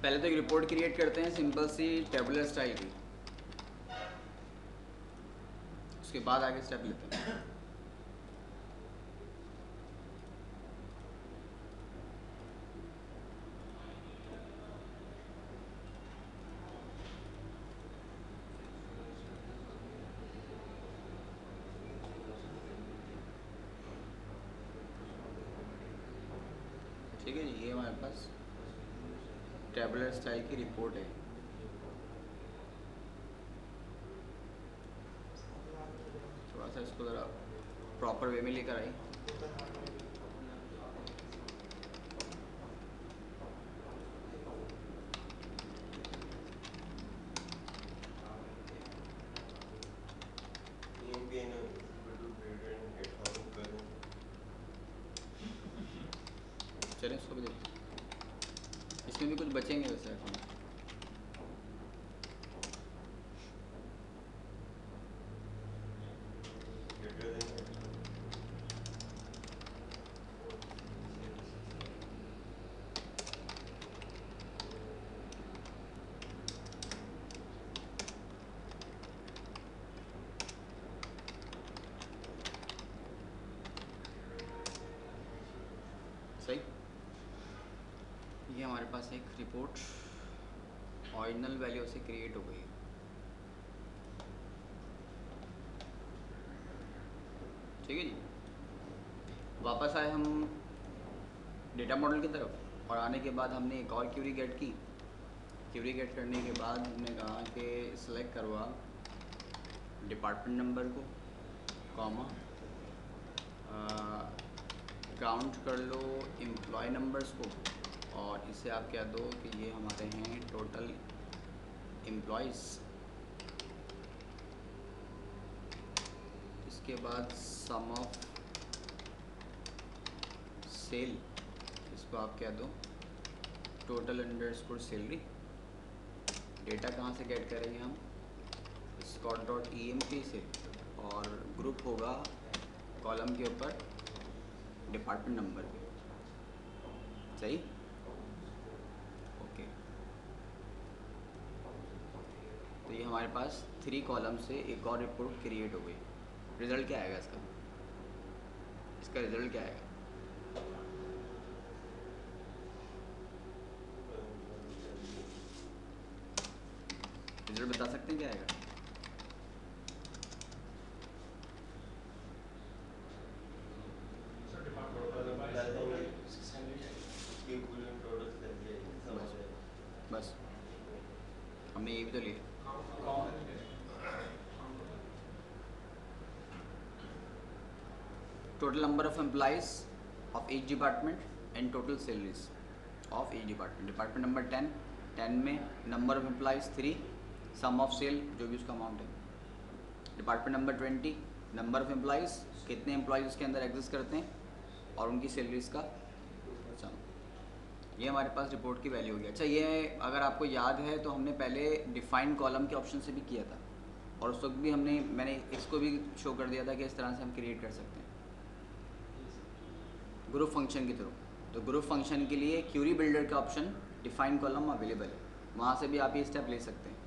पहले तो एक रिपोर्ट क्रिएट करते हैं सिंपल सी टेबुलर स्टाइल की, उसके बाद आगे स्टेप लेते हैं। ठीक है जी, ये हमारे पास टेबुलर स्टाइल की रिपोर्ट है। थोड़ा सा इसको ज़रा प्रॉपर वे में लेकर आई। चलें इसको भी देखते हैं, इसमें भी कुछ बचेंगे वैसे अकाउंट। सही, ये हमारे पास एक रिपोर्ट ऑरिजिनल वैल्यू से क्रिएट हो गई। ठीक है जी, वापस आए हम डेटा मॉडल की तरफ, और आने के बाद हमने एक और क्यूरी गेट की। क्यूरी गेट करने के बाद हमने कहा कि सिलेक्ट करवा डिपार्टमेंट नंबर को, कॉमा काउंट कर लो एम्प्लॉय नंबर्स को, और इसे आप क्या दो कि ये हमारे हैं टोटल एम्प्लॉयज़। इसके बाद सम ऑफ सेल, इसको आप क्या दो टोटल अंडरस्कोर सैलरी। डेटा कहाँ से गेट करेंगे हम, scott.emp से, और ग्रुप होगा कॉलम के ऊपर डिपार्टमेंट नंबर पे। सही, ओके। तो ये हमारे पास 3 कॉलम से एक और रिपोर्ट क्रिएट हो गई। रिज़ल्ट क्या आएगा इसका, इसका रिज़ल्ट क्या आएगा? रिज़ल्ट बता सकते हैं क्या आएगा? बस हमने ये भी तो लिया। Total number of employees of each department and total salaries of each department. Department number 10 में number of employees 3, sum of sal जो भी उसका अमाउंट है। Department number 20 number of employees, कितने एम्प्लॉइज उसके अंदर एग्जिस्ट करते हैं, और उनकी सैलरीज का सम। ये हमारे पास रिपोर्ट की वैल्यू होगी। अच्छा, ये अगर आपको याद है तो हमने पहले डिफाइन कॉलम के ऑप्शन से भी किया था, और उस वक्त भी मैंने इसको भी शो कर दिया था कि इस तरह से हम क्रिएट कर सकते हैं ग्रुप फंक्शन की थ्रू। तो ग्रुप फंक्शन के लिए क्यूरी बिल्डर का ऑप्शन डिफाइन कॉलम अवेलेबल है, वहाँ से भी आप ये स्टेप ले सकते हैं।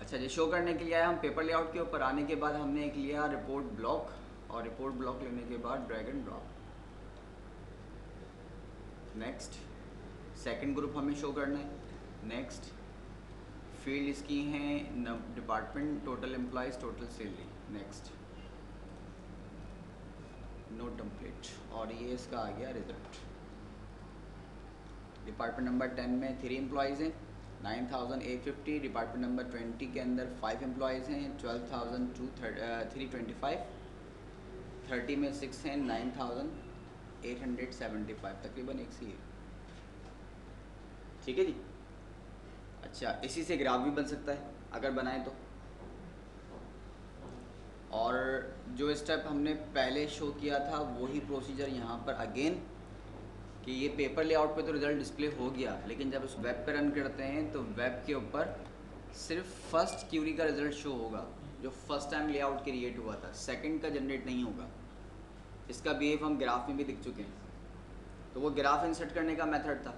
अच्छा, ये शो करने के लिए आया हम पेपर लेआउट के ऊपर। आने के बाद हमने एक लिया रिपोर्ट ब्लॉक, और रिपोर्ट ब्लॉक लेने के बाद drag and drop. Next, second group हमें शो करना है। नेक्स्ट, फील्ड इसकी हैं department, total employees, total salary. Next, no template, और ये इसका आ गया रिजल्ट। डिपार्टमेंट नंबर 10 में 3 एम्प्लॉयज़ हैं, 9850। डिपार्टमेंट नंबर 20 के अंदर 5 एम्प्लॉयज़ हैं, 12,325। 30 में 6 हैं, 9,875, तकरीबन एक सी है। ठीक है जी। अच्छा, इसी से ग्राफ भी बन सकता है अगर बनाए तो। और जो स्टेप हमने पहले शो किया था वही प्रोसीजर यहाँ पर अगेन, कि ये पेपर लेआउट पे तो रिज़ल्ट डिस्प्ले हो गया, लेकिन जब उस वेब पे रन करते हैं तो वेब के ऊपर सिर्फ फर्स्ट क्यूरी का रिज़ल्ट शो होगा जो फर्स्ट टाइम लेआउट क्रिएट हुआ था, सेकंड का जनरेट नहीं होगा। इसका बिहेव हम ग्राफ में भी दिख चुके हैं। तो वो ग्राफ इंसर्ट करने का मेथड था।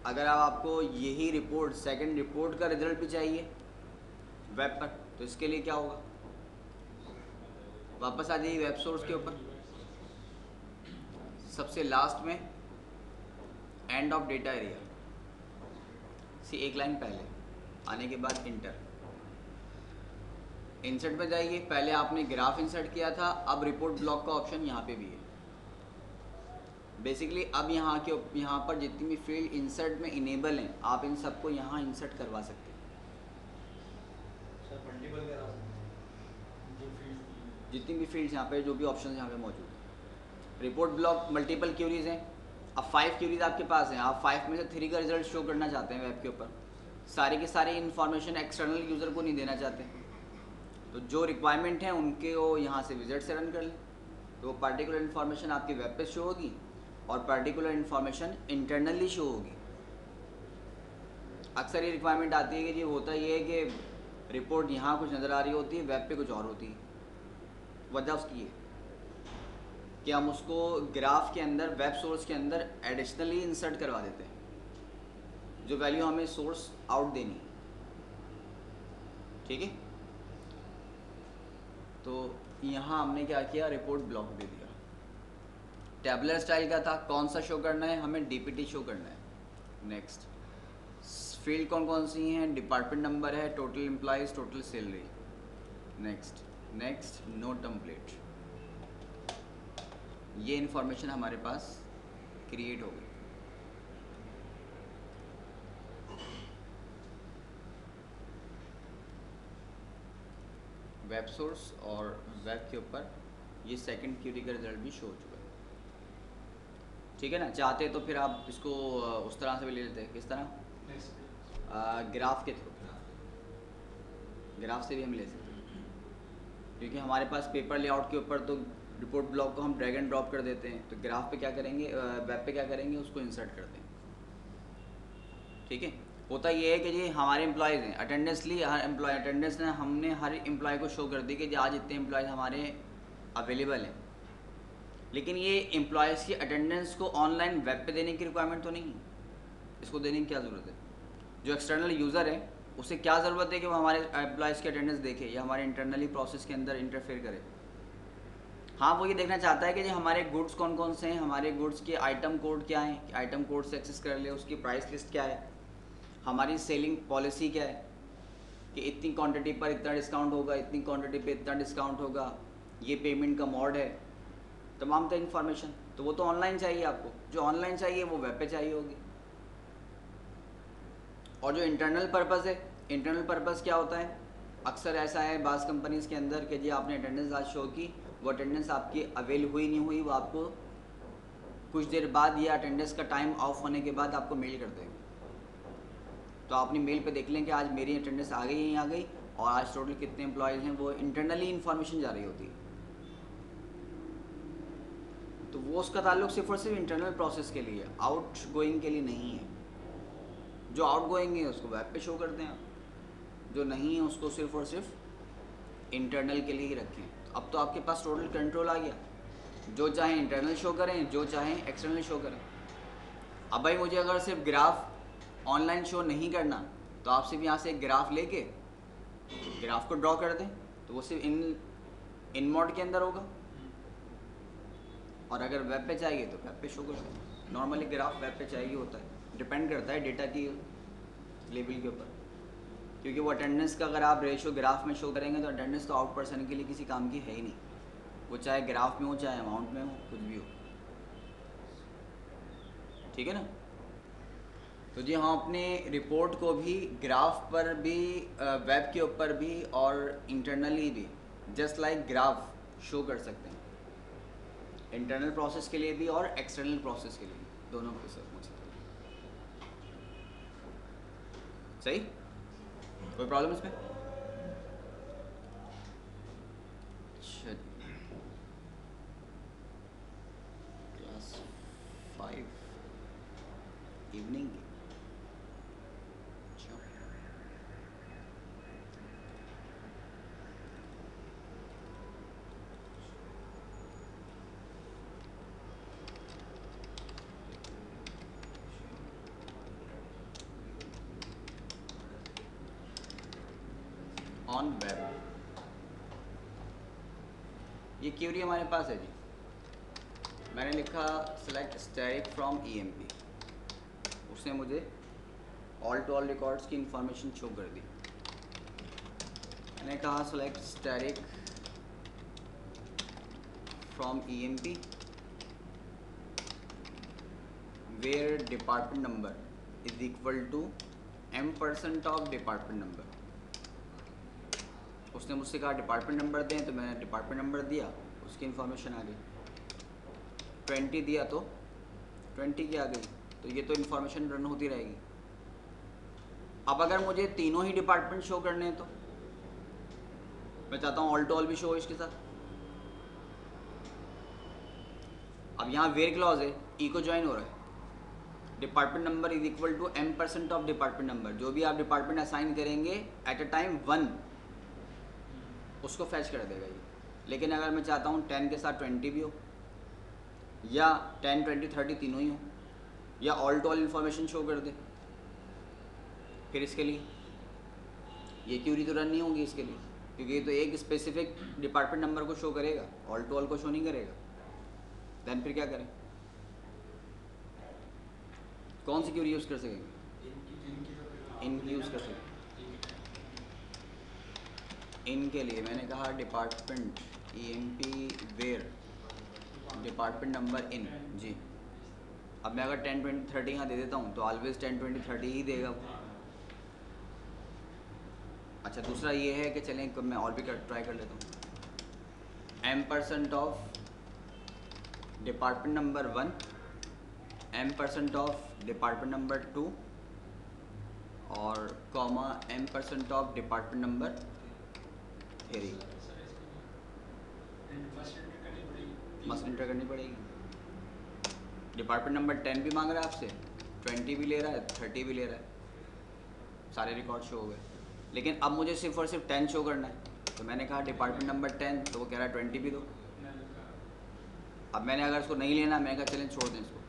अगर अब आपको यही रिपोर्ट, सेकंड रिपोर्ट का रिजल्ट भी चाहिए वेब पर, तो इसके लिए क्या होगा, वापस आ जाइए वेब सोर्स के ऊपर, सबसे लास्ट में एंड ऑफ डेटा एरिया सी, एक लाइन पहले आने के बाद इंटर, इंसर्ट में जाइए। पहले आपने ग्राफ इंसर्ट किया था, अब रिपोर्ट ब्लॉक का ऑप्शन यहाँ पे भी है। बेसिकली अब यहाँ पर जितनी भी फील्ड इंसर्ट में इनेबल हैं, आप इन सबको यहाँ इंसर्ट करवा सकते हैं। जितनी भी फील्ड्स यहाँ पे, जो भी ऑप्शन यहाँ पे मौजूद है। रिपोर्ट ब्लॉक मल्टीपल क्यूरीज हैं, अब 5 क्यूरीज आपके पास हैं, आप 5 में से 3 का रिजल्ट शो करना चाहते हैं वेब के ऊपर, सारी की सारी इन्फॉर्मेशन एक्सटर्नल यूज़र को नहीं देना चाहते, तो जो रिक्वायरमेंट है उनके वो यहाँ से विजिट से रन कर लें, तो वो पर्टिकुलर इन्फॉर्मेशन आपकी वेब पे शो होगी और पर्टिकुलर इन्फॉर्मेशन इंटरनली शो होगी। अक्सर ये रिक्वायरमेंट आती है कि जी होता ये है कि रिपोर्ट यहाँ कुछ नज़र आ रही होती है, वेब पे कुछ और होती है। वजह उसकी है कि हम उसको ग्राफ के अंदर, वेब सोर्स के अंदर एडिशनली इंसर्ट करवा देते हैं, जो वैल्यू हमें सोर्स आउट देनी है। ठीक है, तो यहाँ हमने क्या किया, रिपोर्ट ब्लॉक दे दिया। टैबुलर स्टाइल का था, कौन सा शो करना है हमें, डीपीटी शो करना है। नेक्स्ट, फील्ड कौन कौन सी हैं, डिपार्टमेंट नंबर है, total employees, total salary. Next next, no template, ये इन्फॉर्मेशन हमारे पास क्रिएट हो गई। वेब सोर्स और वेब के ऊपर ये सेकंड क्यूरी का रिजल्ट भी शो हो चुका है। ठीक है ना, चाहते तो फिर आप इसको उस तरह से भी ले लेते हैं, किस तरह, ग्राफ के थ्रू, ग्राफ से भी हम ले सकते हैं, क्योंकि हमारे पास पेपर लेआउट के ऊपर तो रिपोर्ट ब्लॉक को हम ड्रैग एंड ड्रॉप कर देते हैं, तो ग्राफ पे क्या करेंगे, वेब पे क्या करेंगे, उसको इंसर्ट करते हैं। ठीक है, होता ये है कि जी हमारे एम्प्लॉयज़ हैं, अटेंडेंस ली, हर एम्प्लॉय अटेंडेंस ने, हमने हर एम्प्लॉय को शो कर दी कि जी आज इतने एम्प्लॉयज़ हमारे अवेलेबल हैं, लेकिन ये एम्प्लॉयज़ की अटेंडेंस को ऑनलाइन वेब पे देने की रिक्वायरमेंट तो नहीं है, इसको देने की क्या ज़रूरत है। जो एक्सटर्नल यूज़र है उसे क्या ज़रूरत है कि वो हमारे एम्प्लॉयज़ की अटेंडेंस देखे या हमारे इंटरनली प्रोसेस के अंदर इंटरफेयर करे। हाँ, वो ये देखना चाहता है कि जी हमारे गुड्स कौन कौन से हैं, हमारे गुड्स के आइटम कोड क्या है, आइटम कोड से एक्सेस कर ले, उसकी प्राइस लिस्ट क्या है, हमारी सेलिंग पॉलिसी क्या है कि इतनी क्वांटिटी पर इतना डिस्काउंट होगा, इतनी क्वांटिटी पे इतना डिस्काउंट होगा, ये पेमेंट का मोड है, तमाम तरह इन्फॉर्मेशन। तो वो तो ऑनलाइन चाहिए आपको, जो ऑनलाइन चाहिए वो वेब पे चाहिए होगी। और जो इंटरनल पर्पज़ है, इंटरनल पर्पज़ क्या होता है, अक्सर ऐसा है बाज़ कंपनीज़ के अंदर कि जी आपने अटेंडेंस आज शो की, वो अटेंडेंस आपकी अवेल हुई नहीं हुई, वो आपको कुछ देर बाद या अटेंडेंस का टाइम ऑफ होने के बाद आपको मेल कर देंगे। तो आप अपनी मेल पे देख लें कि आज मेरी अटेंडेंस आ गई है या आ गई, और आज टोटल कितने एम्प्लॉयज़ हैं, वो इंटरनली इन्फॉर्मेशन जा रही होती है। तो वो उसका ताल्लुक सिर्फ और सिर्फ इंटरनल प्रोसेस के लिए, आउट गोइंग के लिए नहीं है। जो आउट गोइंग है उसको वेब पे शो करते हैं, जो नहीं है उसको सिर्फ और सिर्फ इंटरनल के लिए ही रखें। तो अब तो आपके पास टोटल कंट्रोल आ गया, जो चाहें इंटरनल शो करें, जो चाहें एक्सटर्नल शो करें। अब भाई मुझे अगर सिर्फ ग्राफ ऑनलाइन शो नहीं करना, तो आप सिर्फ यहाँ से एक ग्राफ लेके ग्राफ को ड्रॉ कर दें, तो वो सिर्फ इन मोड के अंदर होगा, और अगर वेब पे चाहिए तो वेब पे शो कर दें। नॉर्मली ग्राफ वेब पे चाहिए होता है, डिपेंड करता है डेटा की लेवल के ऊपर, क्योंकि वो अटेंडेंस का अगर आप रेशियो ग्राफ में शो करेंगे तो अटेंडेंस तो आउट पर्सन के लिए किसी काम की है ही नहीं, वो चाहे ग्राफ में हो चाहे अमाउंट में हो, कुछ भी हो। ठीक है ना, तो जी हम अपने रिपोर्ट को भी ग्राफ पर भी, वेब के ऊपर भी और इंटरनली भी जस्ट लाइक ग्राफ शो कर सकते हैं, इंटरनल प्रोसेस के लिए भी और एक्सटर्नल प्रोसेस के लिए भी, दोनों के साथ सही। कोई प्रॉब्लम इसमें? अच्छा, क्लास 5 इवनिंग की, अच्छा ऑन वेब। ये क्यूरी हमारे पास है जी। मैंने लिखा सेलेक्ट स्टैटिक फ्रॉम ईएमपी, उसने मुझे ऑल टू ऑल रिकॉर्ड्स की इंफॉर्मेशन शो कर दी। मैंने कहा select static from EMP where department number is equal to m% of department number. उसने मुझसे कहा डिपार्टमेंट नंबर दें, तो मैंने डिपार्टमेंट नंबर दिया, उसकी इन्फॉर्मेशन आ गई। 20 दिया तो 20 की आ गई। तो ये तो इन्फॉर्मेशन रन होती रहेगी। अब अगर मुझे तीनों ही डिपार्टमेंट शो करने हैं तो मैं चाहता हूँ ऑल टू ऑल भी शो हो इसके साथ। अब यहाँ वेयर क्लॉज है, ई को ज्वाइन हो रहा है। Department number is equal to m% of department number. जो भी आप डिपार्टमेंट असाइन करेंगे एट अ टाइम 1 उसको फैच कर देगा ये। लेकिन अगर मैं चाहता हूँ 10 के साथ 20 भी हो, या 10, 20, 30 तीनों ही हो, या all to all information show कर दे, फिर इसके लिए ये क्यूरी तो रन नहीं होगी इसके लिए, क्योंकि ये तो एक स्पेसिफिक डिपार्टमेंट नंबर को शो करेगा, ऑल टू ऑल को शो नहीं करेगा। देन फिर क्या करें, कौन सी क्यूरी यूज़ कर सकेंगे? इनकी यूज़ कर सकेंगे। इनके लिए मैंने कहा department EMP where department number in जी। अब मैं अगर 10, 20, 30 यहाँ दे देता हूँ तो ऑलवेज 10, 20, 30 ही देगा वो। अच्छा, दूसरा ये है कि चलें मैं और भी ट्राई कर लेता हूँ। m% of department number 1, m% of department number 2 और comma m% of department number 3। Must inter करनी पड़ेगी। डिपार्टमेंट नंबर 10 भी मांग रहा है आपसे, 20 भी ले रहा है, 30 भी ले रहा है, सारे रिकॉर्ड शो हो गए। लेकिन अब मुझे सिर्फ और सिर्फ 10 शो करना है, तो मैंने कहा डिपार्टमेंट नंबर 10, तो वो कह रहा है 20 भी दो। अब मैंने अगर इसको नहीं लेना, मैंने कहा चलें छोड़ दें इसको।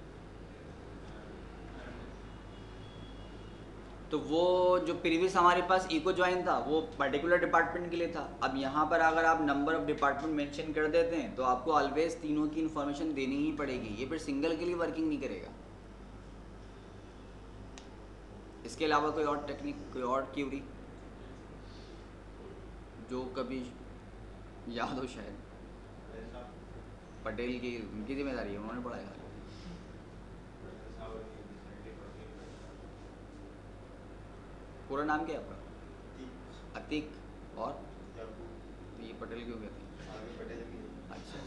तो वो जो प्रीवियस हमारे पास इको ज्वाइन था वो पर्टिकुलर डिपार्टमेंट के लिए था। अब यहाँ पर अगर आप नंबर ऑफ डिपार्टमेंट मेंशन कर देते हैं तो आपको ऑलवेज तीनों की इन्फॉर्मेशन देनी ही पड़ेगी। ये फिर सिंगल के लिए वर्किंग नहीं करेगा। इसके अलावा कोई और टेक्निक, कोई और क्यूरी जो कभी याद हो? शायद पटेल की उनकी जिम्मेदारी है, उन्होंने पढ़ाया। पूरा नाम क्या है आपका? अतीक। और ये पटेल क्यों कहते हैं? अच्छा,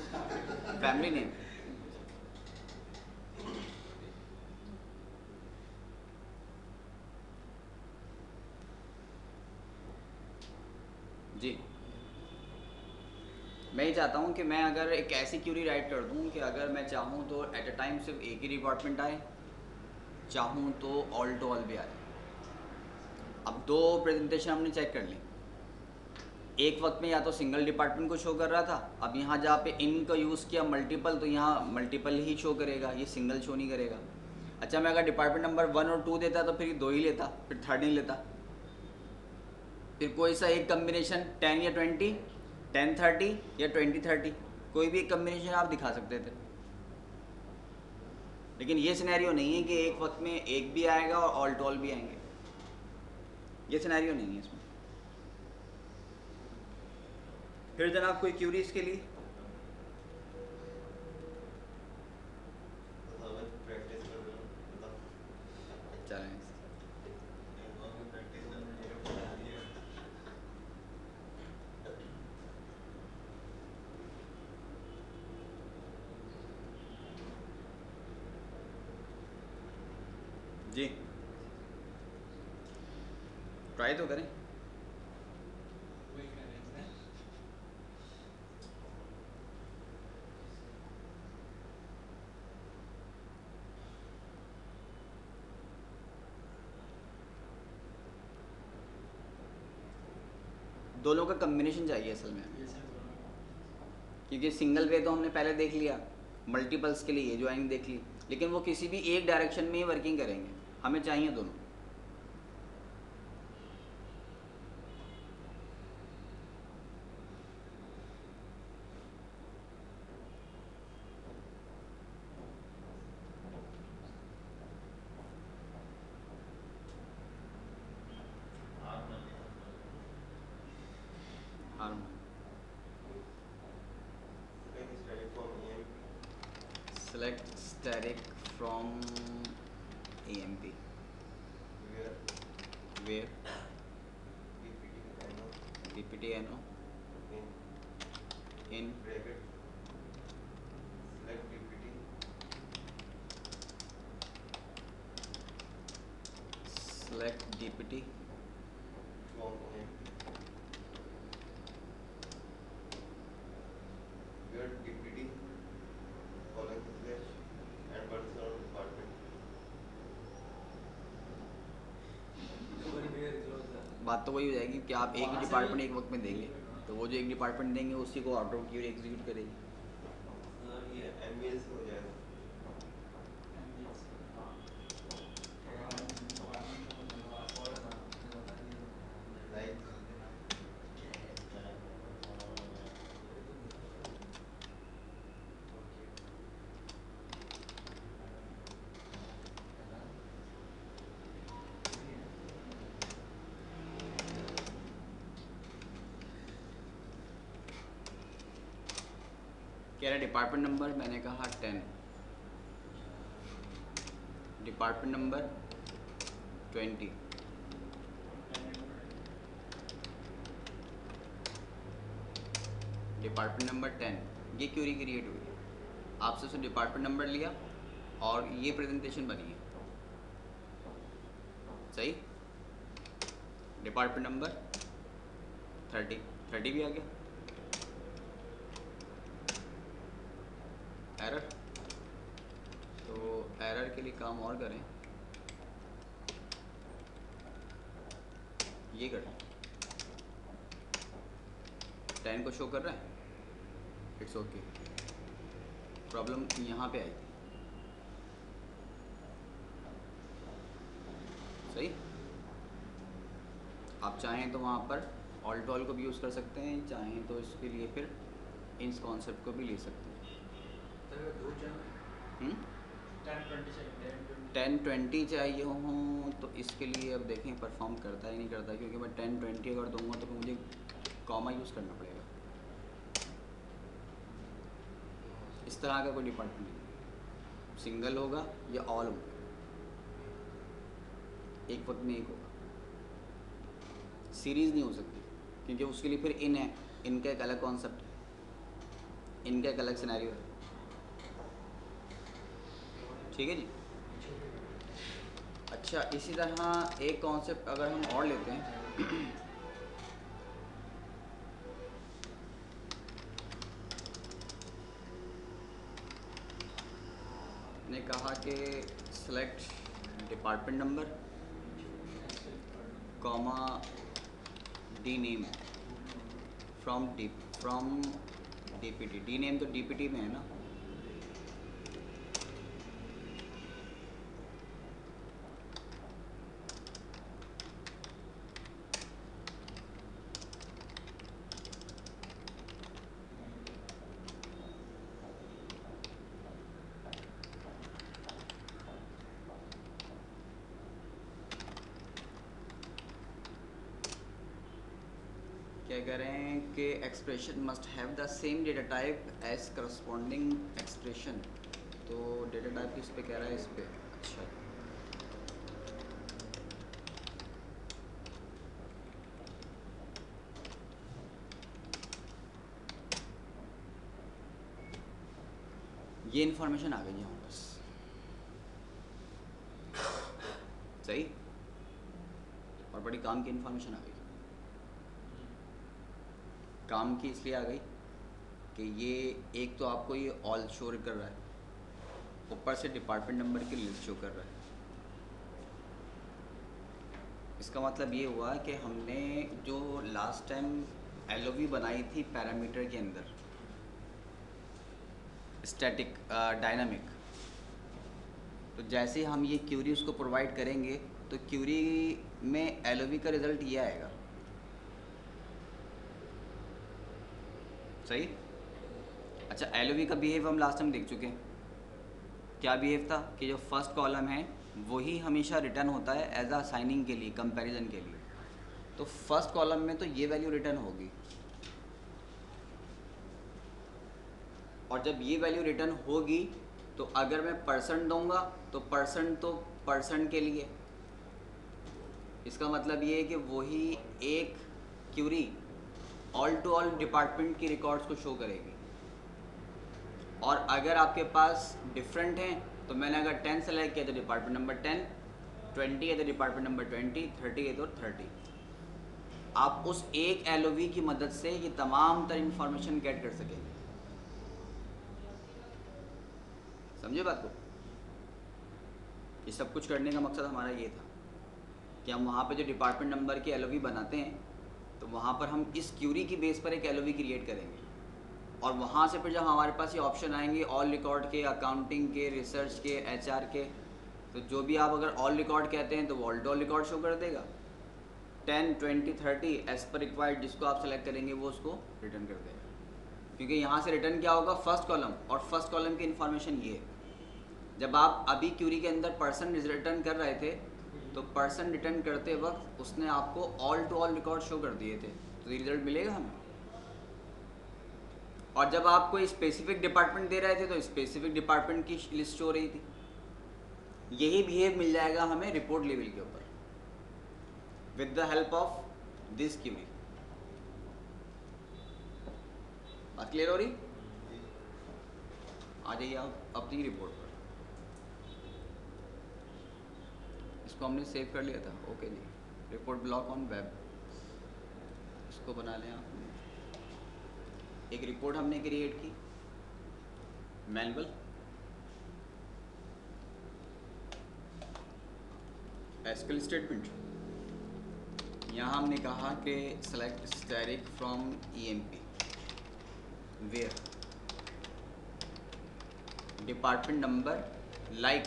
फैमिली नेम। जी, मैं ये चाहता हूँ कि मैं अगर एक ऐसी क्यूरी राइट कर दूँ कि अगर मैं चाहूँ तो एट अ टाइम सिर्फ एक ही डिपार्टमेंट आए, चाहूँ तो ऑल टू ऑल भी आए। अब दो प्रेजेंटेशन हमने चेक कर ली, एक वक्त में या तो सिंगल डिपार्टमेंट को शो कर रहा था, अब यहाँ जहाँ पे इन का यूज़ किया मल्टीपल, तो यहाँ मल्टीपल ही शो करेगा, ये सिंगल शो नहीं करेगा। अच्छा, मैं अगर डिपार्टमेंट नंबर 1 और 2 देता तो फिर 2 ही लेता, फिर 3rd नहीं लेता। फिर कोई सा एक कम्बिनेशन 10 या 20, 10, 30 या 20, 30, कोई भी एक कम्बिनेशन आप दिखा सकते थे। लेकिन ये सिनेरियो नहीं है कि एक वक्त में एक भी आएगा और ऑल टू ऑल भी आएंगे, ये सिनेरियो नहीं है इसमें। फिर जनाब कोई क्यूरीज के लिए? चलें, जी ट्राई तो करें। दोनों का कम्बिनेशन चाहिए असल में, क्योंकि सिंगल वे तो हमने पहले देख लिया, मल्टीपल्स के लिए ये ज्वाइनिंग देख ली, लेकिन वो किसी भी एक डायरेक्शन में ही वर्किंग करेंगे, हमें चाहिए दोनों। Tarek from AMP. Where? DPTNO. In bracket select DPT from AMP where DPT colon slash and personal department. बात तो वही हो जाएगी कि आप एक ही डिपार्टमेंट एक वक्त में देंगे, तो वो जो एक डिपार्टमेंट देंगे उसी को ऑटो क्यूरी एग्जीक्यूट करेगी। ये MBS हो जाएगा। कह रहा डिपार्टमेंट नंबर, मैंने कहा 10, डिपार्टमेंट नंबर 20, डिपार्टमेंट नंबर 10। ये क्यूरी क्रिएट हुई, आपसे उसने डिपार्टमेंट नंबर लिया और ये प्रेजेंटेशन बनी है, सही। डिपार्टमेंट नंबर 30 भी आ गया। एरर, तो एरर के लिए काम और करें, ये करें, 10 को शो कर रहा है, इट्स ओके। प्रॉब्लम यहाँ पे आई थी, सही। आप चाहें तो वहाँ पर ऑल्ट ऑल को भी यूज़ कर सकते हैं, चाहें तो इसके लिए फिर इस कॉन्सेप्ट को भी ले सकते हैं। 10-20 चाहिए हो तो इसके लिए अब देखें परफॉर्म करता ही नहीं करता, क्योंकि मैं 10-20 अगर दूंगा तो मुझे कॉमा यूज़ करना पड़ेगा। इस तरह का कोई डिपार्टमेंट नहीं, सिंगल होगा या ऑल होगा, एक वक्त में एक होगा, सीरीज़ नहीं हो सकती, क्योंकि उसके लिए फिर इन है, इनका एक अलग कॉन्सेप्ट है, इनका एक अलग सिनेरियो है, ठीक है जी। अच्छा, इसी तरह एक कॉन्सेप्ट अगर हम और लेते हैं ने कहा कि select department number comma D name from DPT. D name तो डीपीटी में है ना, क्या कह रहे हैं कि expression must have the same data type as corresponding expression. तो डेटा टाइप किस पे कह रहा है, इस पे। अच्छा, ये इन्फॉर्मेशन आ गई यहाँ बस, सही। और बड़ी काम की इन्फॉर्मेशन आ गई। काम की इसलिए आ गई कि ये एक तो आपको ये ऑल शो कर रहा है, ऊपर से डिपार्टमेंट नंबर की लिस्ट शो कर रहा है। इसका मतलब ये हुआ कि हमने जो लास्ट टाइम एलओवी बनाई थी पैरामीटर के अंदर, स्टैटिक डायनामिक, तो जैसे हम ये क्यूरी उसको प्रोवाइड करेंगे तो क्यूरी में एलओवी का रिज़ल्ट ये आएगा, सही। अच्छा, एलओवी का बिहेव हम लास्ट टाइम देख चुके हैं। क्या बिहेव था कि जो फर्स्ट कॉलम है वही हमेशा रिटर्न होता है एज अ साइनिंग के लिए, कंपैरिजन के लिए। तो फर्स्ट कॉलम में तो ये वैल्यू रिटर्न होगी, और जब ये वैल्यू रिटर्न होगी तो अगर मैं परसेंट दूंगा तो परसेंट के लिए, इसका मतलब ये है कि वही एक query all to all department की रिकॉर्ड्स को शो करेगी। और अगर आपके पास डिफरेंट हैं तो मैंने अगर 10 सेलेक्ट किया तो डिपार्टमेंट नंबर 10, 20 है तो डिपार्टमेंट नंबर 20, 30 है तो 30। आप उस एक LOV की मदद से ये तमाम तरह इंफॉर्मेशन गेट कर सकेंगे। समझे बात को? ये सब कुछ करने का मकसद हमारा ये था कि हम वहाँ पे जो डिपार्टमेंट नंबर के LOV बनाते हैं तो वहाँ पर हम इस क्यूरी की बेस पर एक LOV क्रिएट करेंगे, और वहाँ से फिर जब हमारे पास ये ऑप्शन आएंगे ऑल रिकॉर्ड के, अकाउंटिंग के, रिसर्च के, HR के, तो जो भी आप अगर ऑल रिकॉर्ड कहते हैं तो वो ऑल रिकॉर्ड शो कर देगा। 10, 20, 30 एज पर रिक्वायर्ड जिसको आप सेलेक्ट करेंगे वो उसको रिटर्न कर देगा। क्योंकि यहाँ से रिटर्न क्या होगा, फर्स्ट कॉलम, और फर्स्ट कॉलम की इन्फॉर्मेशन ये है। जब आप अभी क्यूरी के अंदर पर्सन रिटर्न कर रहे थे तो पर्सन रिटर्न करते वक्त उसने आपको all to all record show कर दिए थे, तो ये रिजल्ट मिलेगा हमें। और जब आप कोई स्पेसिफिक डिपार्टमेंट दे रहे थे तो स्पेसिफिक डिपार्टमेंट की लिस्ट हो रही थी। यही बिहेव मिल जाएगा हमें रिपोर्ट लेवल के ऊपर with the help of this query. बात क्लियर हो रही? आ जाइए आप अपनी रिपोर्ट पर। इसको हमने सेव कर लिया था, ओके जी। रिपोर्ट ब्लॉक ऑन वेब, इसको बना लें आप। एक रिपोर्ट हमने क्रिएट की मैनुअल, एसक्यूएल स्टेटमेंट। यहाँ हमने कहा कि select static from EMP where department number like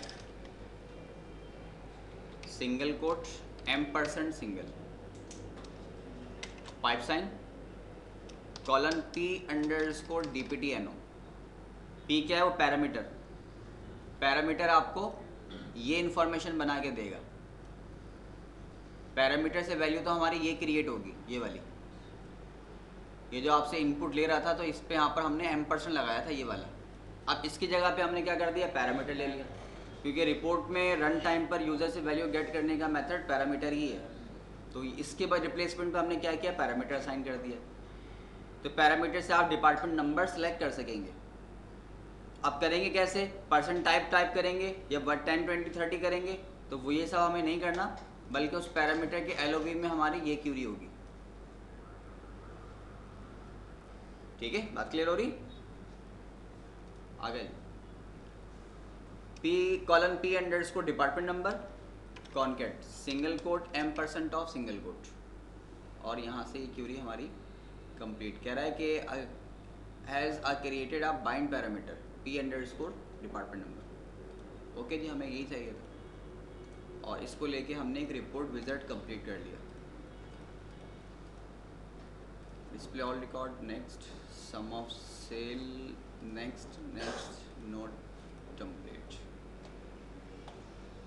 single quote M% single pipe sign colon P_DPTNO। P क्या है? वो पैरामीटर। पैरामीटर आपको ये इंफॉर्मेशन बना के देगा। पैरामीटर से वैल्यू तो हमारी ये क्रिएट होगी, ये वाली, ये जो आपसे इनपुट ले रहा था तो इस पे यहाँ पर हमने M% लगाया था, ये वाला। अब इसकी जगह पे हमने क्या कर दिया, पैरामीटर ले लिया, क्योंकि रिपोर्ट में रन टाइम पर यूज़र से वैल्यू गेट करने का मेथड पैरामीटर ही है। तो इसके बाद रिप्लेसमेंट पे हमने क्या किया, पैरामीटर असाइन कर दिया। तो पैरामीटर से आप डिपार्टमेंट नंबर सेलेक्ट कर सकेंगे। अब करेंगे कैसे, पर्सन टाइप करेंगे या 10, 20, 30 करेंगे, तो वो ये सब हमें नहीं करना, बल्कि उस पैरामीटर के LOV में हमारी ये क्यूरी होगी। ठीक है, बात क्लियर हो रही? आगे P_P_ department number concat single quote M% of single quote, और यहाँ से ये क्यूरी हमारी कंप्लीट। कह रहा है कि has created a bind parameter P_ department number. Okay जी, हमें यही चाहिए था, और इसको लेके हमने एक रिपोर्ट विजिट कंप्लीट कर लिया। Display all record, next, sum of sal, next, note template.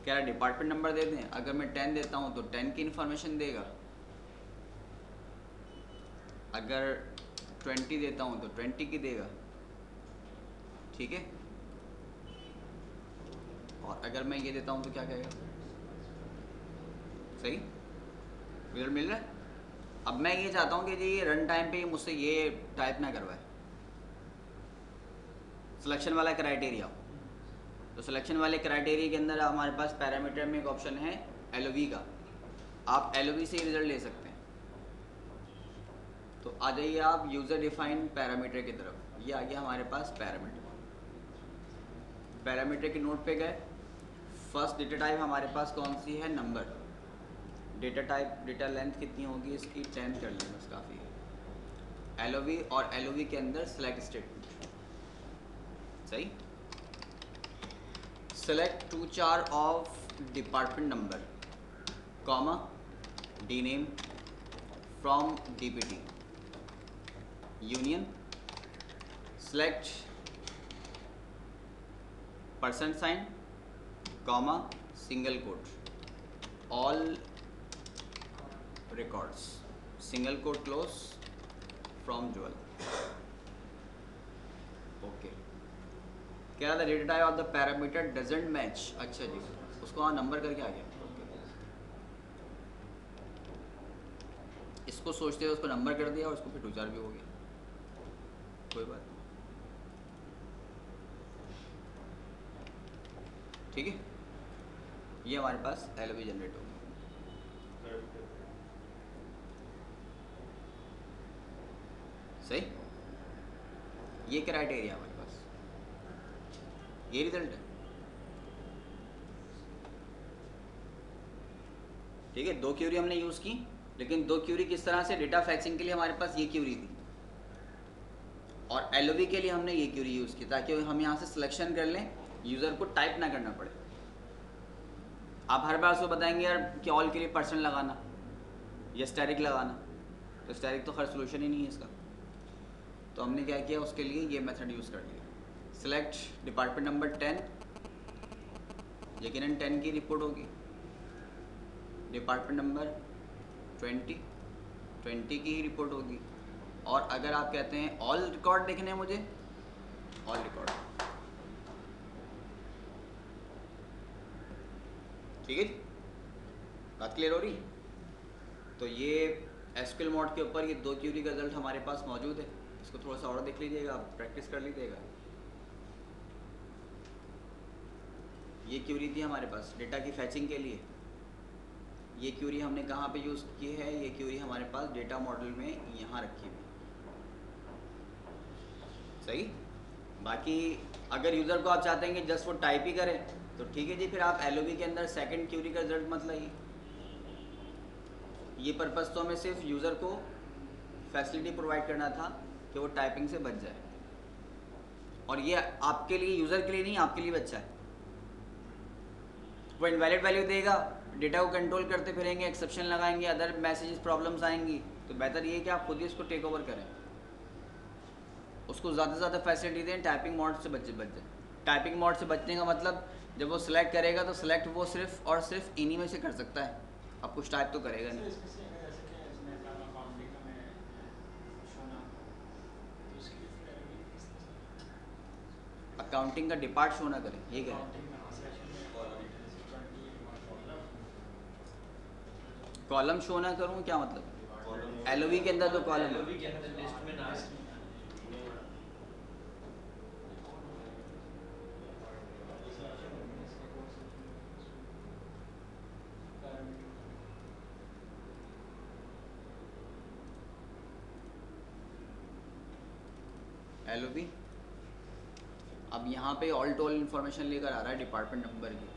क्या डिपार्टमेंट नंबर दे दें? अगर मैं 10 देता हूँ तो 10 की इन्फॉर्मेशन देगा, अगर 20 देता हूँ तो 20 की देगा। ठीक है, और अगर मैं ये देता हूँ तो क्या कहेगा? सही रिजल्ट मिल रहा है। अब मैं ये चाहता हूँ कि जी रन टाइम पे मुझसे ये टाइप ना करवाए, सिलेक्शन वाला क्राइटेरिया। तो सिलेक्शन वाले क्राइटेरिया के अंदर हमारे पास पैरामीटर में एक ऑप्शन है LOV का, आप LOV से ही रिजल्ट ले सकते हैं। तो आ जाइए आप यूज़र डिफाइंड पैरामीटर की तरफ। ये आ गया हमारे पास पैरामीटर। पैरामीटर के नोट पे गए, फर्स्ट डेटा टाइप हमारे पास कौन सी है, number. Data type, data length कितनी होगी इसकी, 10 कर लें बस, काफ़ी है। LOV, और LOV के अंदर सेलेक्ट स्टेटमेंट। सही, select to char of department number comma dname from DPT union, select percent sign comma single quote all records, single quote close from dual. Okay, कह रहा था data type of the parameter doesn't match. अच्छा जी, उसको वहाँ number करके आ गया। इसको सोचते हुए उसको नंबर कर दिया और उसको फिर 2 4 भी हो गया, कोई बात नहीं। ठीक है, ये हमारे पास LOV जनरेट होगी। सही, ये क्राइटेरिया हमारे पास, ये रिजल्ट है। ठीक है, 2 क्यूरी हमने यूज़ की, लेकिन 2 क्यूरी किस तरह से, डेटा फैक्सिंग के लिए हमारे पास ये क्यूरी थी और LOV के लिए हमने ये क्यूरी यूज़ की, ताकि हम यहाँ से सिलेक्शन कर लें, यूज़र को टाइप ना करना पड़े। आप हर बार उसको बताएंगे यार कि ऑल के लिए % लगाना या स्टैटिक लगाना, तो स्टैटिक तो खैर सोल्यूशन ही नहीं है इसका। तो हमने क्या किया, उसके लिए ये मेथड यूज़ कर लिया। सिलेक्ट डिपार्टमेंट नंबर 10, यकीनन 10 की रिपोर्ट होगी। डिपार्टमेंट नंबर 20 की ही रिपोर्ट होगी। और अगर आप कहते हैं ऑल रिकॉर्ड देखने हैं मुझे, ऑल रिकॉर्ड। ठीक है जी, बात क्लियर हो रही? तो ये एसक्यूएल मॉड के ऊपर ये 2 क्यूरी का रिजल्ट हमारे पास मौजूद है। इसको थोड़ा सा और देख लीजिएगा, आप प्रैक्टिस कर लीजिएगा। ये क्यूरी थी हमारे पास डेटा की फैचिंग के लिए। ये क्यूरी हमने कहाँ पे यूज़ की है, ये क्यूरी हमारे पास डेटा मॉडल में यहाँ रखी हुई। सही। बाकी अगर यूज़र को आप चाहते हैं कि जस्ट वो टाइप ही करे तो ठीक है जी, फिर आप LOV के अंदर सेकंड क्यूरी का रिजल्ट मत लाइए। ये पर्पज़ तो हमें सिर्फ यूज़र को फैसिलिटी प्रोवाइड करना था कि वो टाइपिंग से बच जाए, और ये आपके लिए, यूज़र के लिए नहीं, आपके लिए अच्छा है। वो इनवैलिड वैल्यू देगा, डेटा को कंट्रोल करते फिरेंगे, एक्सेप्शन लगाएंगे, अदर मैसेजेस प्रॉब्लम्स आएंगी, तो बेहतर ये है कि आप खुद ही इसको टेक ओवर करें, उसको ज़्यादा से ज़्यादा फैसिलिटी दें, टाइपिंग मोड से बच जाए। टाइपिंग मोड से बचने का मतलब, जब वो सिलेक्ट करेगा तो सिलेक्ट वो सिर्फ और सिर्फ इन्हीं में से कर सकता है, अब कुछ टाइप तो करेगा नहीं। अकाउंटिंग का डिपार्ट शो ना करें, ये कह रहे हैं। कॉलम शो ना करूँ क्या मतलब? LOV के अंदर तो कॉलम LOV। अब यहाँ पे ऑल टोल इन्फॉर्मेशन लेकर आ रहा है डिपार्टमेंट नंबर की।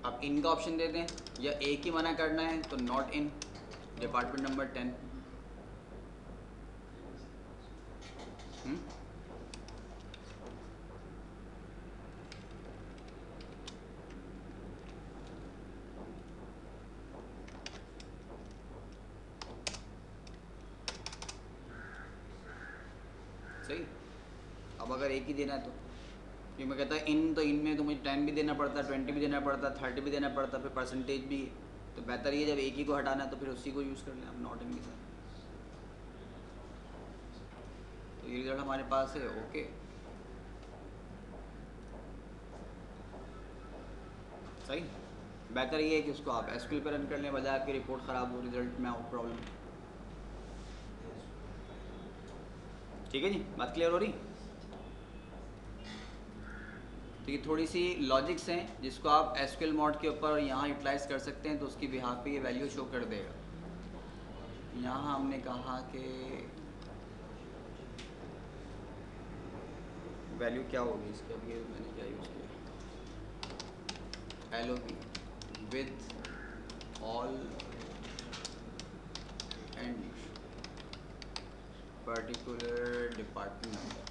अब इनका ऑप्शन दे दें, या एक ही मना करना है तो नॉट इन डिपार्टमेंट नंबर 10। सही। अब अगर एक ही देना है तो फिर मैं कहता इन, तो इनमें तो मुझे 10 भी देना पड़ता, 20 भी देना पड़ता, 30 भी देना पड़ता, फिर परसेंटेज भी। तो बेहतर ये जब एक ही को हटाना है तो फिर उसी को यूज़ कर लें आप, नॉट इन के साथ। तो ये रिजल्ट हमारे पास है। ओके, सही। बेहतर ये है कि उसको आप एसक्यूएल पे रन कर लें, बजाय आपकी रिपोर्ट ख़राब हो, रिजल्ट में आउट प्रॉब्लम। ठीक है जी, बात क्लियर हो रही? तो ये थोड़ी सी लॉजिक्स हैं जिसको आप एसक्यूएल मॉड के ऊपर यहाँ यूटिलाइज कर सकते हैं, तो उसकी बिहाफ पे ये वैल्यू शो कर देगा। यहाँ हमने कहा कि वैल्यू क्या होगी इसके, अब ये मैंने क्या यूज़ किया, LOV with all and particular department number.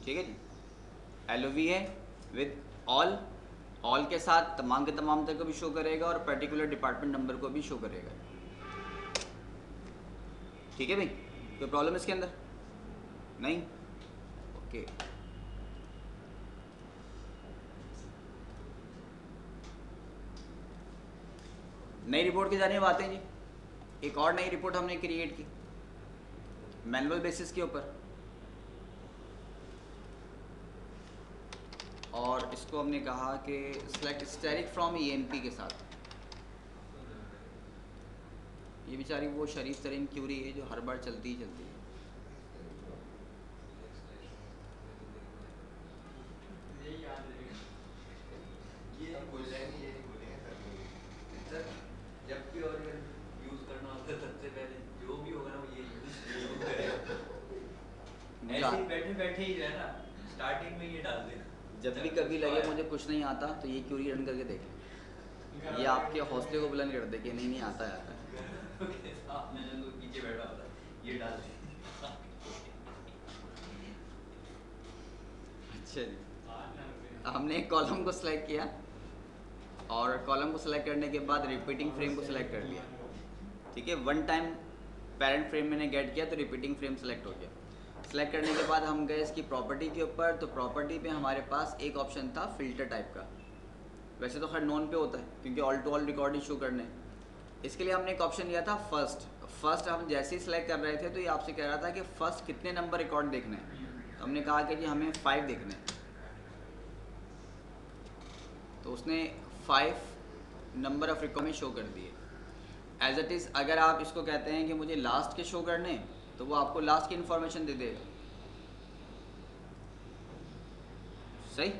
ठीक है जी, LOV है विद ऑल के साथ तमाम के तमाम तक को भी शो करेगा और पर्टिकुलर डिपार्टमेंट नंबर को भी शो करेगा। ठीक है भाई, कोई प्रॉब्लम इसके अंदर नहीं? ओके। नई रिपोर्ट की जानी बातें जी, एक और नई रिपोर्ट हमने क्रिएट की मैनुअल बेसिस के ऊपर, और इसको हमने कहा कि सेलेक्ट स्टेरिक फ्रॉम ईएनपी के साथ। ये बेचारी वो शरीफ तरीन क्यूरी है जो हर बार चलती ही चलती है। सर जब भी ऑर्गन यूज करना होता है सबसे पहले जो भी होगा ना वो ये यूज करेगा। ऐसे ही बैठे बैठे ही जो है ना स्टार्टिंग में ये डाल देना। जब भी कभी लगे मुझे कुछ नहीं आता तो ये क्यूरी रन करके देखें, ये आपके हौसले को बुलंद कर दे कि नहीं आता है। आपने जो पीछे बैठा होता है ये डाल दे। अच्छा जी, हमने एक कॉलम को सिलेक्ट किया और कॉलम को सिलेक्ट करने के बाद रिपीटिंग फ्रेम को सिलेक्ट कर लिया। ठीक है, वन टाइम पेरेंट फ्रेम मैंने गेट किया तो रिपीटिंग फ्रेम सेलेक्ट हो गया। सेलेक्ट करने के बाद हम गए इसकी प्रॉपर्टी के ऊपर, तो प्रॉपर्टी पे हमारे पास एक ऑप्शन था फिल्टर टाइप का। वैसे तो हर नॉन पे होता है क्योंकि all to all record issue करने। इसके लिए हमने एक ऑप्शन लिया था फर्स्ट हम जैसे ही सिलेक्ट कर रहे थे तो ये आपसे कह रहा था कि फर्स्ट कितने नंबर रिकॉर्ड देखने हैं। तो हमने कहा कि जी हमें 5 देखने हैं, तो उसने 5 नंबर ऑफ रिकॉर्ड में शो कर दिए। एज इट इज़ अगर आप इसको कहते हैं कि मुझे लास्ट के शो करने तो वो आपको लास्ट की इन्फॉर्मेशन दे देगा। सही,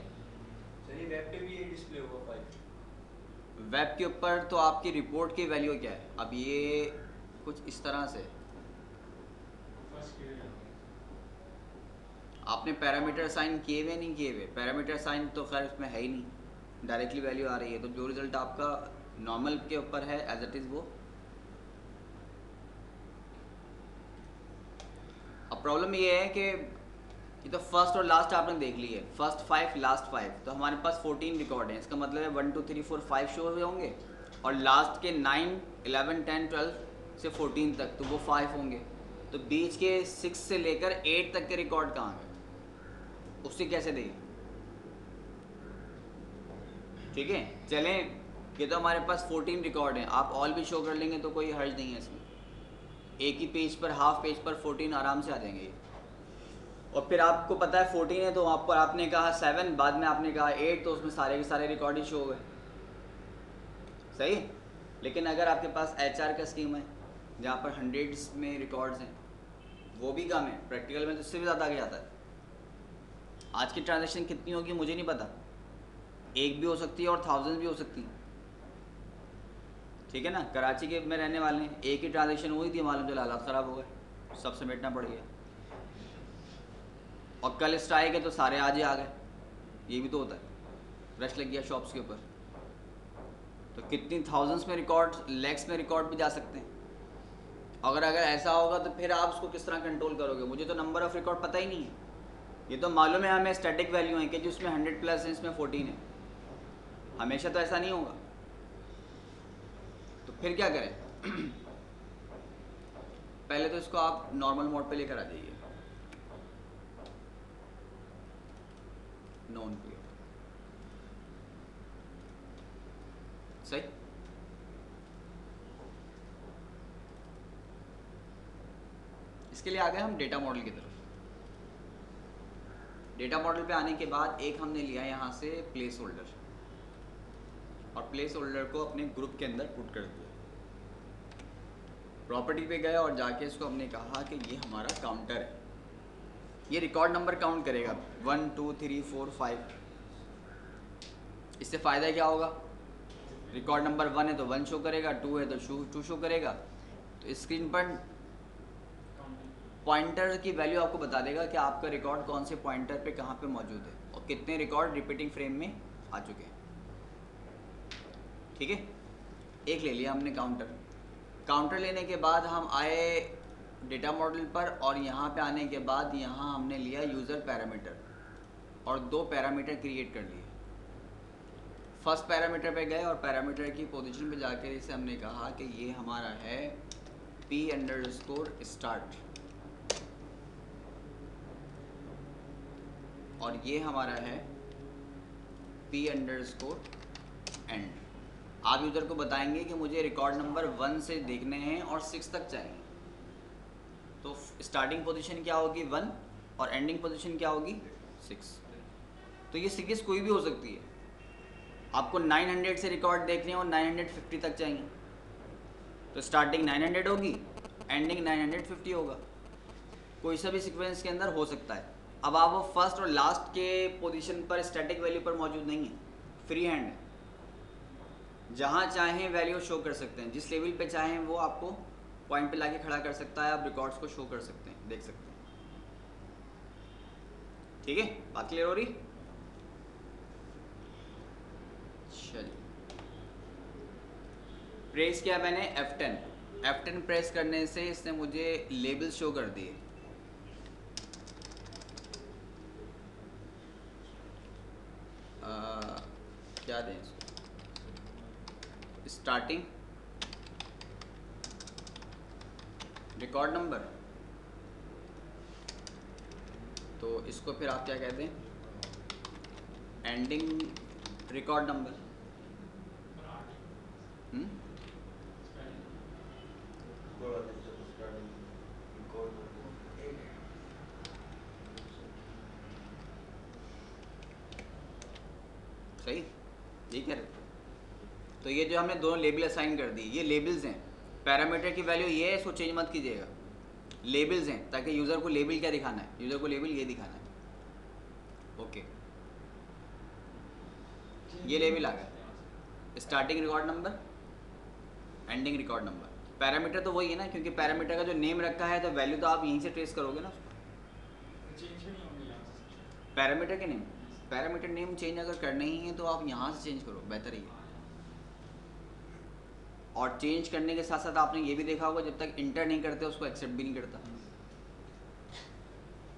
चलिए वेब पे भी ये डिस्प्ले होगा 5। वेब के ऊपर तो आपकी रिपोर्ट की वैल्यू क्या है, अब ये कुछ इस तरह से आपने पैरामीटर असाइन किए हुए नहीं किए हुए, पैरामीटर असाइन तो खैर उसमें है ही नहीं, डायरेक्टली वैल्यू आ रही है। तो जो रिजल्ट आपका नॉर्मल के ऊपर है एज इट इज़ वो। अब प्रॉब्लम ये है कि ये तो फर्स्ट और लास्ट आपने देख ली है, फर्स्ट 5 लास्ट 5, तो हमारे पास 14 रिकॉर्ड हैं। इसका मतलब है 1 2 3 4 5 शो होंगे और लास्ट के 9 11 10 12 से 14 तक तो वो 5 होंगे। तो बीच के 6 से लेकर 8 तक के रिकॉर्ड कहाँ हैं, उससे कैसे दें? ठीक है, चलें, ये तो हमारे पास 14 रिकॉर्ड हैं, आप ऑल भी शो कर लेंगे तो कोई हर्ज नहीं है इसमें। एक ही पेज पर, हाफ पेज पर 14 आराम से आ जाएंगे। और फिर आपको पता है 14 है तो वहाँ पर आपने कहा 7, बाद में आपने कहा 8, तो उसमें सारे के सारे रिकॉर्ड ही शो हो गए। सही। लेकिन अगर आपके पास HR का स्कीम है जहाँ पर 100s में रिकॉर्ड्स हैं, वो भी कम है, प्रैक्टिकल में तो इससे भी ज़्यादा आगे जाता है। आज की ट्रांजेक्शन कितनी होगी मुझे नहीं पता, 1 भी हो सकती है और 1000 भी हो सकती है। ठीक है ना, कराची के में रहने वाले हैं, एक ही ट्रांजेक्शन हुई थी, मालूम चला हालात ख़राब हो गए, सब समेटना पड़ गया। और कल स्ट्राइक है तो सारे आज ही आ गए, ये भी तो होता है, रश लग गया शॉप्स के ऊपर। तो कितनी थाउजेंड्स में रिकॉर्ड, लैक्स में रिकॉर्ड भी जा सकते हैं। अगर ऐसा होगा तो फिर आप उसको किस तरह कंट्रोल करोगे? मुझे तो नंबर ऑफ़ रिकॉर्ड पता ही नहीं है, ये तो मालूम है हमें स्टैटिक वैल्यू है कि जिसमें 100+ है, इसमें 14 है। हमेशा तो ऐसा नहीं होगा, तो फिर क्या करें? पहले तो इसको आप नॉर्मल मोड पे लेकर आ जाइए, नॉन पे। सही। इसके लिए आ गए हम डेटा मॉडल की तरफ। डेटा मॉडल पे आने के बाद एक हमने लिया यहाँ से प्लेस होल्डर, और प्लेस होल्डर को अपने ग्रुप के अंदर पुट कर दिया। प्रॉपर्टी पे गए और जाके इसको हमने कहा कि ये हमारा काउंटर है, ये रिकॉर्ड नंबर काउंट करेगा 1 2 3 4 5। इससे फ़ायदा क्या होगा? रिकॉर्ड नंबर 1 है तो 1 शो करेगा, 2 है तो 2 शो करेगा। तो स्क्रीन पर पॉइंटर की वैल्यू आपको बता देगा कि आपका रिकॉर्ड कौन से पॉइंटर पे कहाँ पे मौजूद है और कितने रिकॉर्ड रिपीटिंग फ्रेम में आ चुके हैं। ठीक है, एक ले लिया हमने काउंटर। काउंटर लेने के बाद हम आए डेटा मॉडल पर, और यहाँ पे आने के बाद यहाँ हमने लिया यूज़र पैरामीटर और 2 पैरामीटर क्रिएट कर लिए। फर्स्ट पैरामीटर पे गए और पैरामीटर की पोजीशन पे जाकर इसे हमने कहा कि ये हमारा है P_start और ये हमारा है P_end। आप यूज़र को बताएंगे कि मुझे रिकॉर्ड नंबर 1 से देखने हैं और 6 तक चाहिए, तो स्टार्टिंग पोजीशन क्या होगी 1 और एंडिंग पोजीशन क्या होगी 6। तो ये सीरीज कोई भी हो सकती है। आपको 900 से रिकॉर्ड देखने और 950 तक चाहिए, तो स्टार्टिंग 900 होगी, एंडिंग 950 होगा। कोई सा भी सीक्वेंस के अंदर हो सकता है। अब आप वो फर्स्ट और लास्ट के पोजीशन पर स्टैटिक वैल्यू पर मौजूद नहीं है, फ्री हैंड है, जहाँ चाहें वैल्यू शो कर सकते हैं, जिस लेवल पे चाहें वो आपको पॉइंट पे लाके खड़ा कर सकता है, आप रिकॉर्ड्स को शो कर सकते हैं, देख सकते हैं। ठीक है, बात क्लियर हो रही? चलिए, प्रेस किया मैंने F10 प्रेस करने से इसने मुझे लेबल शो कर दिए। क्या दें इसको, स्टार्टिंग रिकॉर्ड नंबर, तो इसको फिर आप क्या कहते हैं, एंडिंग रिकॉर्ड नंबर। सही, ये कह रहे थे। तो ये जो हमने दोनों लेबल असाइन कर दी, ये लेबल्स हैं। पैरामीटर की वैल्यू ये है, इसको चेंज मत कीजिएगा, लेबल्स हैं, ताकि यूज़र को लेबल क्या दिखाना है, यूज़र को लेबल ये दिखाना है। ओके, ये लेबल आ गया, starting record number, ending record number. Parameter तो वही है ना, क्योंकि पैरामीटर का जो नेम रखा है तो वैल्यू तो आप यहीं से ट्रेस करोगे ना उसको। पैरामीटर के नेम, पैरामीटर नेम चेंज अगर करने ही है तो आप यहाँ से चेंज करो, बेहतर ही है। और चेंज करने के साथ साथ आपने ये भी देखा होगा, जब तक इंटर नहीं करते उसको एक्सेप्ट भी नहीं करता।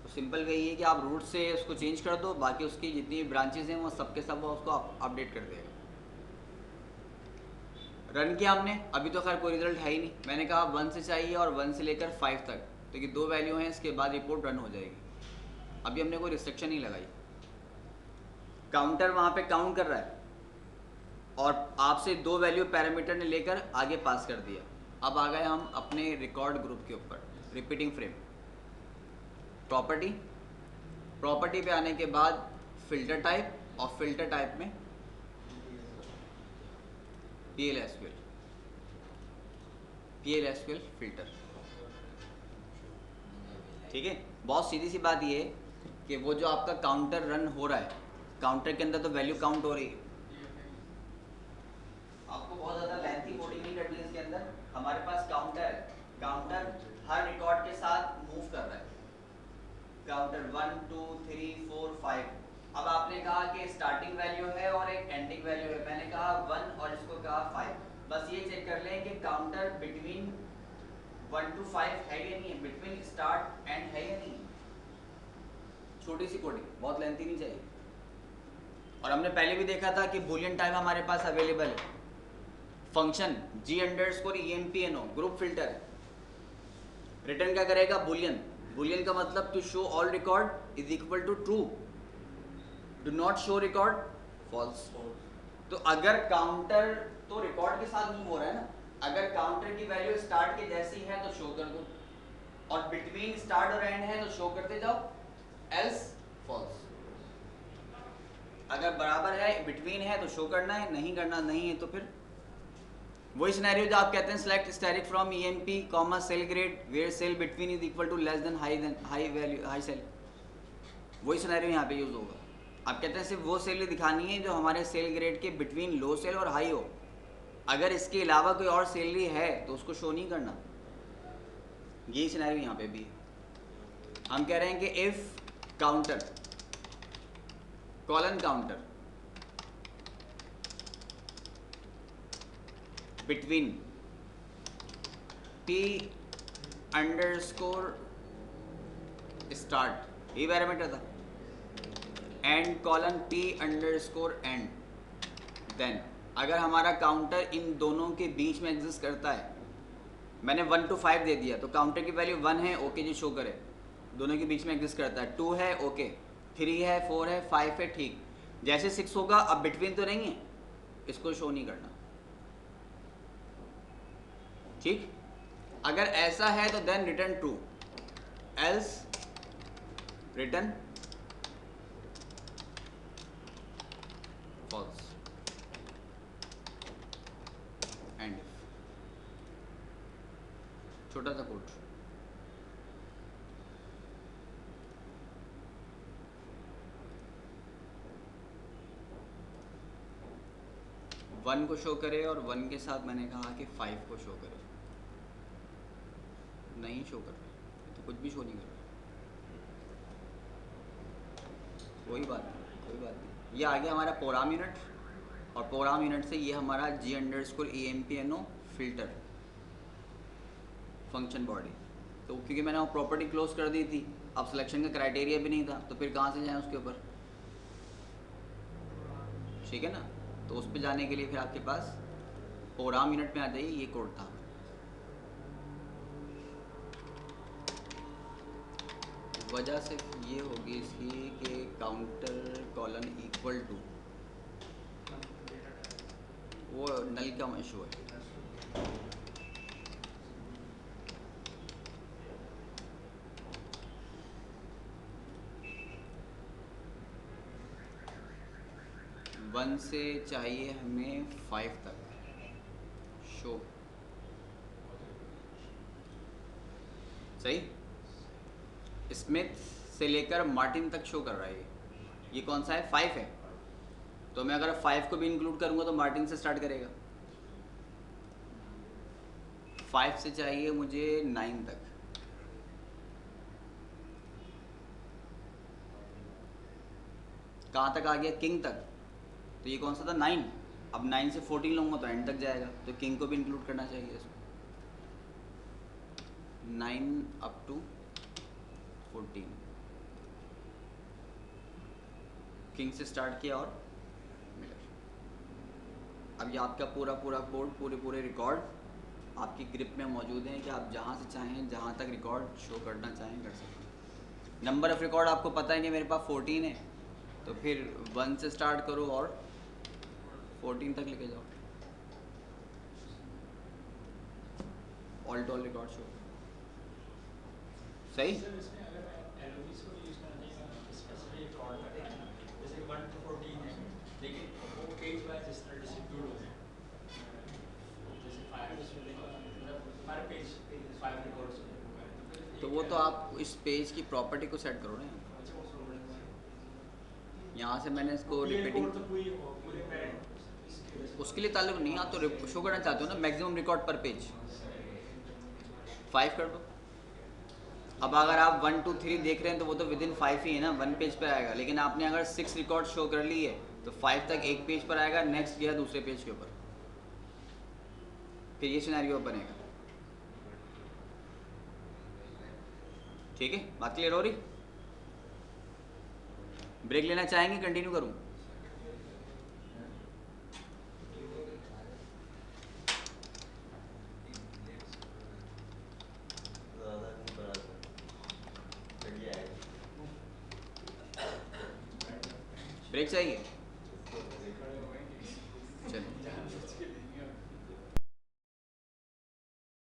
तो सिंपल यही है कि आप रूट से उसको चेंज कर दो, बाकी उसकी जितनी ब्रांचेस हैं वो सब के सब वो उसको अपडेट कर देगा। रन किया हमने, अभी तो खैर कोई रिजल्ट है ही नहीं। मैंने कहा 1 से चाहिए और 1 से लेकर 5 तक, तो ये 2 वैल्यू हैं, इसके बाद रिपोर्ट रन हो जाएगी। अभी हमने कोई रिस्ट्रिक्शन नहीं लगाई, काउंटर वहाँ पे काउंट कर रहा है और आपसे 2 वैल्यू पैरामीटर ने लेकर आगे पास कर दिया। अब आ गए हम अपने रिकॉर्ड ग्रुप के ऊपर, रिपीटिंग फ्रेम, प्रॉपर्टी पे आने के बाद फिल्टर टाइप, और फिल्टर टाइप में PL/SQL फिल्टर। ठीक है, बहुत सीधी सी बात ये है कि वो जो आपका काउंटर रन हो रहा है, काउंटर के अंदर तो वैल्यू काउंट हो रही है। आपको बहुत ज़्यादा लेंथी कोडिंग नहीं करनी है इसके अंदर। हमारे पास काउंटर है, काउंटर हर रिकॉर्ड के साथ मूव कर रहा है, काउंटर 1 2 3 4 5। अब आपने कहा कि स्टार्टिंग वैल्यू है और एक एंडिंग वैल्यू है, मैंने कहा 1 और इसको कहा 5। बस ये चेक कर लें कि काउंटर बिटवीन 1 to 5 है या नहीं है, बिटवीन स्टार्ट एंड है या नहीं। छोटी सी कोडिंग, बहुत लेंथी नहीं चाहिए। और हमने पहले भी देखा था कि बूलियन टाइप हमारे पास अवेलेबल है। फंक्शन G_EMPNO ग्रुप फिल्टर है, रिटर्न क्या करेगा, बूलियन। बूलियन का मतलब to show all record is equal to true, do not show record false. तो अगर काउंटर तो रिकॉर्ड के साथ मूव हो रहा है ना, अगर काउंटर की वैल्यू स्टार्ट के जैसी है तो शो कर दो, और बिटवीन स्टार्ट और एंड है तो शो करते जाओ, एल्स फॉल्स। अगर बराबर है, बिटवीन है तो शो करना है, नहीं करना नहीं है तो फिर वही सिनेरियो जो आप कहते हैं select static from EMP comma sal grade where sal between is equal to less then high value high sal. वही सिनेरियो यहाँ पे यूज होगा। आप कहते हैं सिर्फ वो सेल दिखानी है जो हमारे सेल ग्रेड के बिटवीन लो सेल और हाई हो, अगर इसके अलावा कोई और सैलरी है तो उसको शो नहीं करना। यही सिनेरियो यहाँ पे भी है। हम कह रहे हैं कि if counter colon counter between P underscore start, ये पैरामीटर था, and colon P underscore end, then अगर हमारा काउंटर इन दोनों के बीच में एग्जिस्ट करता है, मैंने 1 to 5 दे दिया तो काउंटर की वैल्यू 1 है, ओके जी शो करे, दोनों के बीच में एग्जिस्ट करता है। 2 है ओके, 3 है 4 है 5 है ठीक। जैसे 6 होगा, अब बिटवीन तो नहीं है, इसको शो नहीं करना। ठीक, अगर ऐसा है तो then return true, else return false. End छोटा सा कोड, वन को शो करे और वन के साथ मैंने कहा कि 5 को शो करे, नहीं शो कर रहा, तो कुछ भी शो नहीं कर रहा। कोई बात नहीं, कोई बात नहीं। ये आ गया हमारा प्रोग्राम यूनिट, और प्रोग्राम यूनिट से ये हमारा g_empno फिल्टर फंक्शन बॉडी। तो क्योंकि मैंने वो प्रॉपर्टी क्लोज कर दी थी, अब सिलेक्शन का क्राइटेरिया भी नहीं था, तो फिर कहाँ से जाएं उसके ऊपर, ठीक है ना। तो उस पर जाने के लिए फिर आपके पास प्रोग्राम यूनिट में आ जाइए, ये कोड था। वजह सिर्फ ये होगी इसकी कि काउंटर कॉलन इक्वल टू, वो नल का इशू है। वन से चाहिए हमें 5 तक शो, सही। स्मिथ से लेकर मार्टिन तक शो कर रहा है ये कौन सा है, 5 है। तो मैं अगर 5 को भी इंक्लूड करूंगा तो मार्टिन से स्टार्ट करेगा। 5 से चाहिए मुझे 9 तक, कहाँ तक आ गया, किंग तक। तो ये कौन सा था, 9। अब 9 से 14 लूँगा तो एंड तक जाएगा, तो किंग को भी इंक्लूड करना चाहिए इसमें। 9 अप टू 14, किंग से स्टार्ट किया और मिलर। अब ये आपका पूरा कोड, पूरे रिकॉर्ड आपकी ग्रिप में मौजूद हैं कि आप जहाँ से चाहें, जहाँ तक रिकॉर्ड शो करना चाहें कर सकते हैं। नंबर ऑफ़ रिकॉर्ड आपको पता है कि मेरे पास 14 है, तो फिर 1 से स्टार्ट करो और 14 तक लेके जाओ, all to all record show, सही। तो वो तो आप इस पेज की प्रॉपर्टी को सेट करो ना। यहाँ से मैंने इसको रिपीटिंग, उसके लिए ताल्लुक नहीं, आप तो शो करना चाहते हो ना मैक्सिमम रिकॉर्ड पर पेज, 5 कर दो। अब अगर आप 1 2 3 देख रहे हैं तो वो तो विदिन 5 ही है ना, 1 पेज पर आएगा। लेकिन आपने अगर 6 रिकॉर्ड शो कर ली है तो 5 तक एक पेज पर आएगा, नेक्स्ट गया दूसरे पेज के ऊपर, फिर ये सिनेरियो बनेगा। ठीक है, बात क्लियर हो रही। ब्रेक लेना चाहेंगे, कंटिन्यू करूं? ज़्यादा नहीं पड़ा था, बढ़िया है। ब्रेक चाहिए, इसको चलिए।